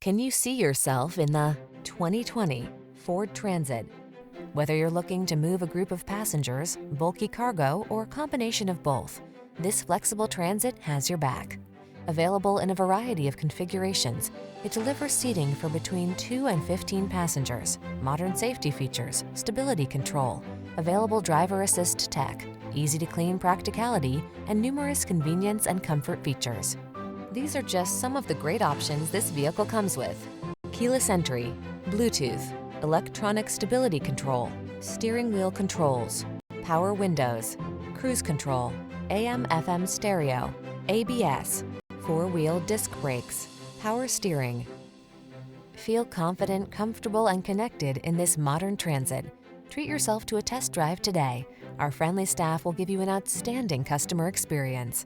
Can you see yourself in the 2020 Ford Transit? Whether you're looking to move a group of passengers, bulky cargo, or a combination of both, this flexible transit has your back. Available in a variety of configurations, it delivers seating for between 2 and 15 passengers, modern safety features, stability control, available driver assist tech, easy-to-clean practicality, and numerous convenience and comfort features. These are just some of the great options this vehicle comes with: keyless entry, Bluetooth, electronic stability control, steering wheel controls, power windows, cruise control, AM/FM stereo, ABS, four-wheel disc brakes, power steering. Feel confident, comfortable, and connected in this modern transit. Treat yourself to a test drive today. Our friendly staff will give you an outstanding customer experience.